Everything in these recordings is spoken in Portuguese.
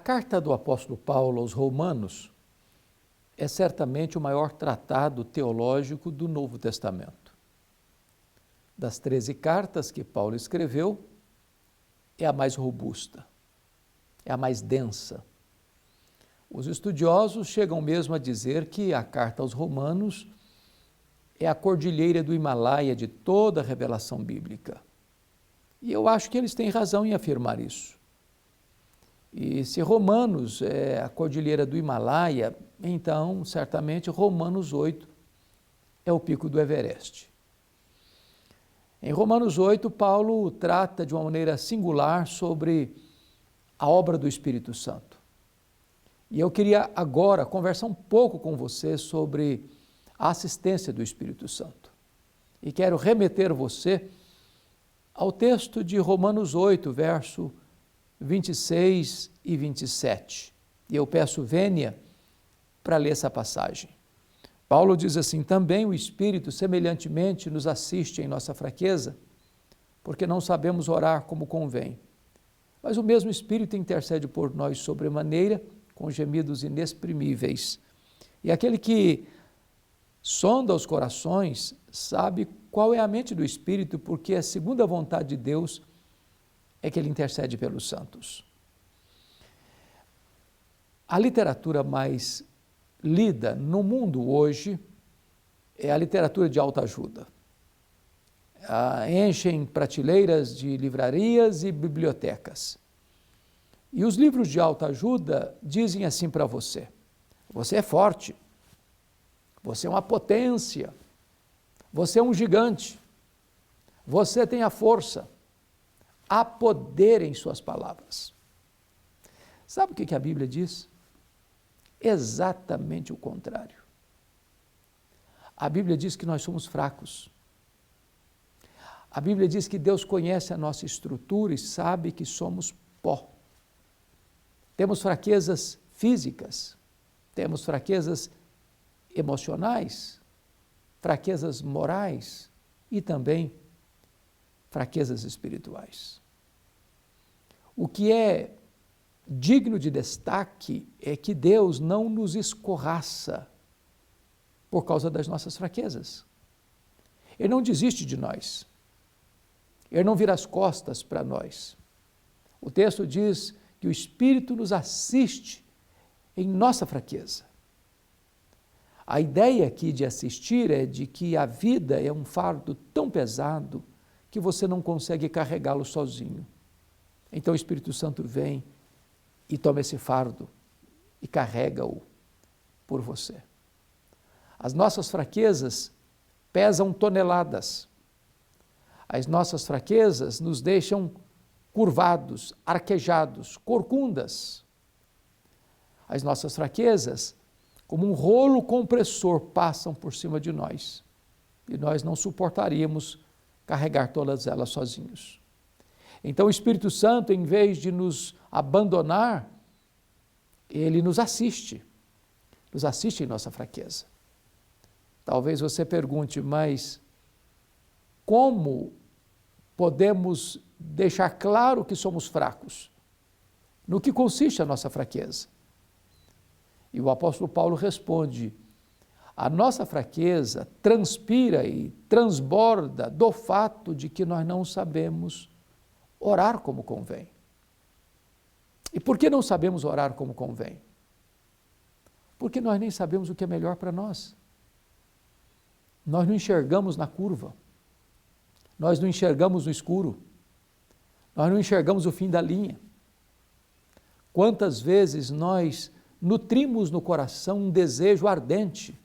carta do apóstolo Paulo aos Romanos é certamente o maior tratado teológico do Novo Testamento. Das 13 cartas que Paulo escreveu, é a mais robusta, é a mais densa. Os estudiosos chegam mesmo a dizer que a carta aos Romanos é a cordilheira do Himalaia de toda a revelação bíblica. E eu acho que eles têm razão em afirmar isso. E se Romanos é a cordilheira do Himalaia, então, certamente, Romanos 8 é o pico do Everest. Em Romanos 8, Paulo trata de uma maneira singular sobre a obra do Espírito Santo. E eu queria agora conversar um pouco com você sobre a assistência do Espírito Santo. E quero remeter você ao texto de Romanos 8, verso 26 e 27. E eu peço vênia para ler essa passagem. Paulo diz assim: também o Espírito semelhantemente nos assiste em nossa fraqueza, porque não sabemos orar como convém. Mas o mesmo Espírito intercede por nós sobremaneira, com gemidos inexprimíveis. E aquele que sonda os corações sabe qual é a mente do Espírito, porque a segunda vontade de Deus é que ele intercede pelos santos. A literatura mais lida no mundo hoje é a literatura de autoajuda. Enchem prateleiras de livrarias e bibliotecas. E os livros de autoajuda dizem assim para você: você é forte, você é uma potência, você é um gigante, você tem a força, há poder em suas palavras. Sabe o que a Bíblia diz? Exatamente o contrário. A Bíblia diz que nós somos fracos. A Bíblia diz que Deus conhece a nossa estrutura e sabe que somos pó. Temos fraquezas físicas, temos fraquezas emocionais, fraquezas morais e também fraquezas espirituais. O que é digno de destaque é que Deus não nos escorraça por causa das nossas fraquezas. Ele não desiste de nós. Ele não vira as costas para nós. O texto diz que o Espírito nos assiste em nossa fraqueza. A ideia aqui de assistir é de que a vida é um fardo tão pesado que você não consegue carregá-lo sozinho. Então o Espírito Santo vem e toma esse fardo e carrega-o por você. As nossas fraquezas pesam toneladas. As nossas fraquezas nos deixam curvados, arquejados, corcundas. As nossas fraquezas, como um rolo compressor, passam por cima de nós. E nós não suportaríamos carregar todas elas sozinhos. Então o Espírito Santo, em vez de nos abandonar, ele nos assiste em nossa fraqueza. Talvez você pergunte, mas como podemos deixar claro que somos fracos? No que consiste a nossa fraqueza? E o apóstolo Paulo responde: a nossa fraqueza transpira e transborda do fato de que nós não sabemos orar como convém. E por que não sabemos orar como convém? Porque nós nem sabemos o que é melhor para nós. Nós não enxergamos na curva. Nós não enxergamos no escuro. Nós não enxergamos o fim da linha. Quantas vezes nós nutrimos no coração um desejo ardente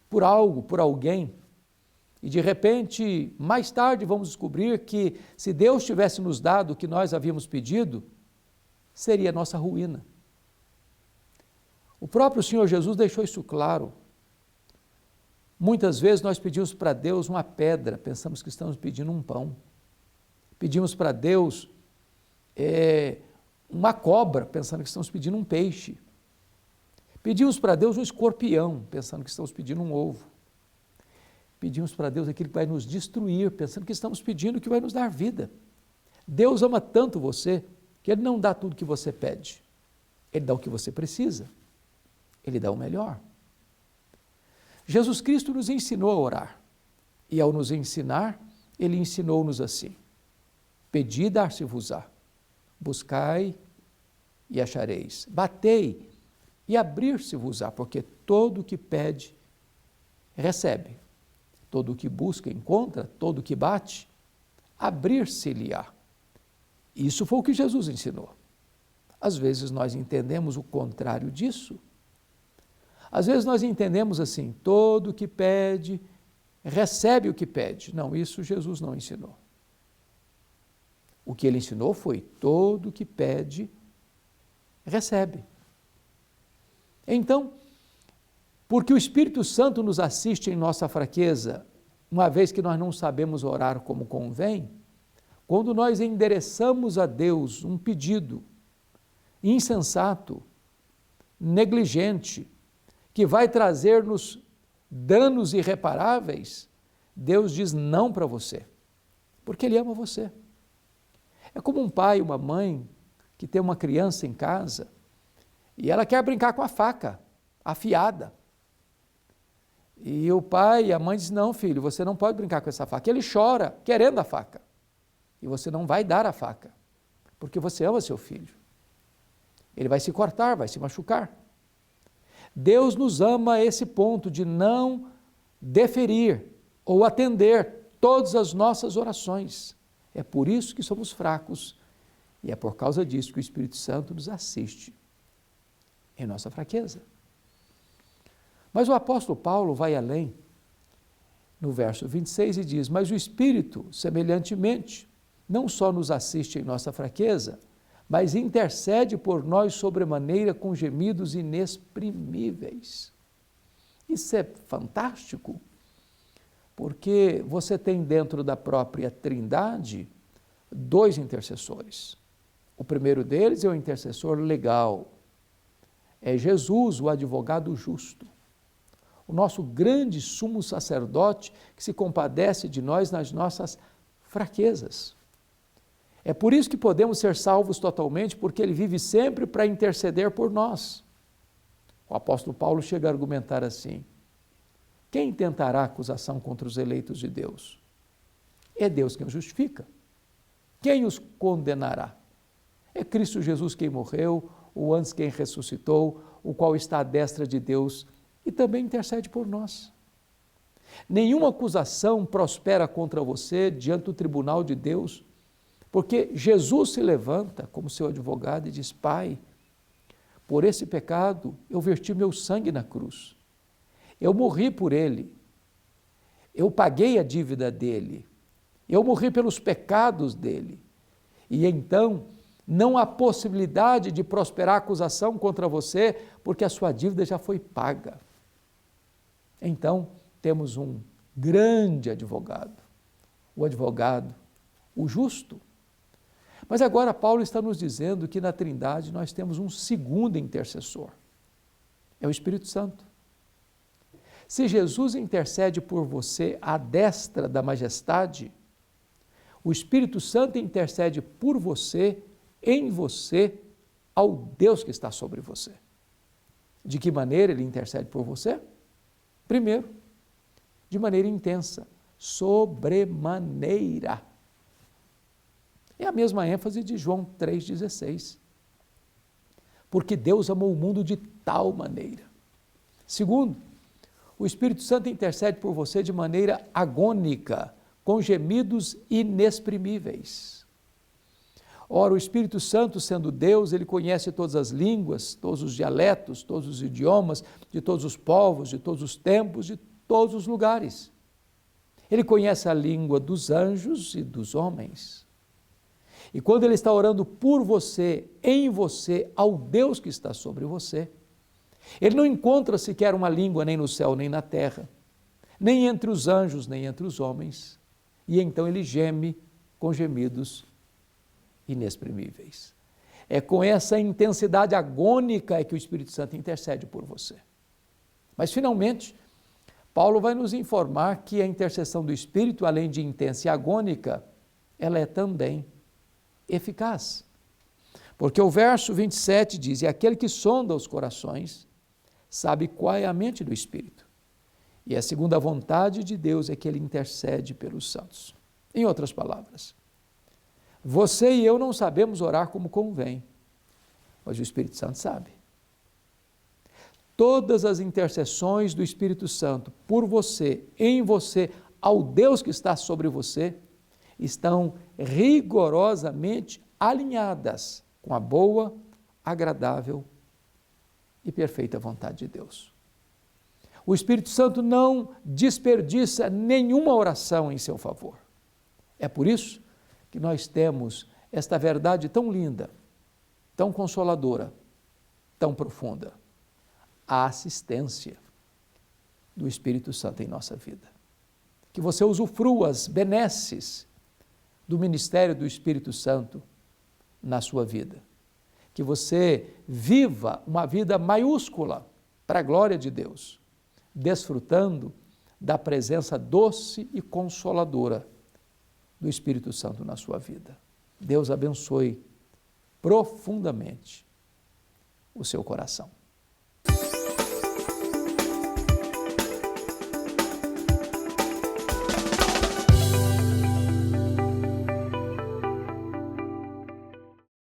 por algo, por alguém, e de repente, mais tarde, vamos descobrir que se Deus tivesse nos dado o que nós havíamos pedido, seria a nossa ruína. O próprio Senhor Jesus deixou isso claro. Muitas vezes nós pedimos para Deus uma pedra, pensamos que estamos pedindo um pão. Pedimos para Deus uma cobra, pensando que estamos pedindo um peixe. Pedimos para Deus um escorpião, pensando que estamos pedindo um ovo. Pedimos para Deus aquilo que vai nos destruir, pensando que estamos pedindo o que vai nos dar vida. Deus ama tanto você, que Ele não dá tudo que você pede. Ele dá o que você precisa. Ele dá o melhor. Jesus Cristo nos ensinou a orar. E ao nos ensinar, Ele ensinou-nos assim: pedi, dar-se-vos-á. Buscai e achareis. Batei e abrir-se-vos-á, porque todo o que pede, recebe. Todo o que busca, encontra. Todo o que bate, abrir-se-lhe-á. Isso foi o que Jesus ensinou. Às vezes nós entendemos o contrário disso. Às vezes nós entendemos assim: todo o que pede, recebe o que pede. Não, isso Jesus não ensinou. O que Ele ensinou foi: todo o que pede, recebe. Então, porque o Espírito Santo nos assiste em nossa fraqueza, uma vez que nós não sabemos orar como convém, quando nós endereçamos a Deus um pedido insensato, negligente, que vai trazer-nos danos irreparáveis, Deus diz não para você, porque Ele ama você. É como um pai, uma mãe, que tem uma criança em casa e ela quer brincar com a faca afiada. E o pai e a mãe dizem: não, filho, você não pode brincar com essa faca. Ele chora, querendo a faca. E você não vai dar a faca, porque você ama seu filho. Ele vai se cortar, vai se machucar. Deus nos ama a esse ponto de não deferir ou atender todas as nossas orações. É por isso que somos fracos e é por causa disso que o Espírito Santo nos assiste em nossa fraqueza. Mas o apóstolo Paulo vai além, no verso 26, e diz: mas o Espírito, semelhantemente, não só nos assiste em nossa fraqueza, mas intercede por nós sobremaneira com gemidos inexprimíveis. Isso é fantástico, porque você tem dentro da própria Trindade 2 intercessores. O primeiro deles é o intercessor legal, é Jesus, o advogado justo, o nosso grande sumo sacerdote que se compadece de nós nas nossas fraquezas. É por isso que podemos ser salvos totalmente, porque Ele vive sempre para interceder por nós. O apóstolo Paulo chega a argumentar assim: quem tentará acusação contra os eleitos de Deus? É Deus quem os justifica. Quem os condenará? É Cristo Jesus quem morreu, ou antes quem ressuscitou, o qual está à destra de Deus e também intercede por nós. Nenhuma acusação prospera contra você diante do tribunal de Deus, porque Jesus se levanta como seu advogado e diz: Pai, por esse pecado eu verti meu sangue na cruz, eu morri por ele, eu paguei a dívida dele, eu morri pelos pecados dele, e então não há possibilidade de prosperar acusação contra você, porque a sua dívida já foi paga. Então, temos um grande advogado, o justo. Mas agora Paulo está nos dizendo que na Trindade nós temos um segundo intercessor, é o Espírito Santo. Se Jesus intercede por você à destra da majestade, o Espírito Santo intercede por você, em você, ao Deus que está sobre você. De que maneira ele intercede por você? Primeiro, de maneira intensa, sobremaneira. É a mesma ênfase de João 3,16. Porque Deus amou o mundo de tal maneira. Segundo, o Espírito Santo intercede por você de maneira agônica, com gemidos inexprimíveis. Ora, o Espírito Santo, sendo Deus, ele conhece todas as línguas, todos os dialetos, todos os idiomas, de todos os povos, de todos os tempos, de todos os lugares. Ele conhece a língua dos anjos e dos homens. E quando ele está orando por você, em você, ao Deus que está sobre você, ele não encontra sequer uma língua nem no céu nem na terra, nem entre os anjos, nem entre os homens. E então ele geme com gemidos inexprimíveis. É com essa intensidade agônica que o Espírito Santo intercede por você. Mas, finalmente, Paulo vai nos informar que a intercessão do Espírito, além de intensa e agônica, ela é também eficaz. Porque o verso 27 diz: e aquele que sonda os corações sabe qual é a mente do Espírito. E a segunda vontade de Deus é que ele intercede pelos santos. Em outras palavras, você e eu não sabemos orar como convém, mas o Espírito Santo sabe. Todas as intercessões do Espírito Santo por você, em você, ao Deus que está sobre você, estão rigorosamente alinhadas com a boa, agradável e perfeita vontade de Deus. O Espírito Santo não desperdiça nenhuma oração em seu favor. É por isso que nós temos esta verdade tão linda, tão consoladora, tão profunda: a assistência do Espírito Santo em nossa vida. Que você usufrua as benesses do ministério do Espírito Santo na sua vida. Que você viva uma vida maiúscula para a glória de Deus, desfrutando da presença doce e consoladora do Espírito Santo na sua vida. Deus abençoe profundamente o seu coração.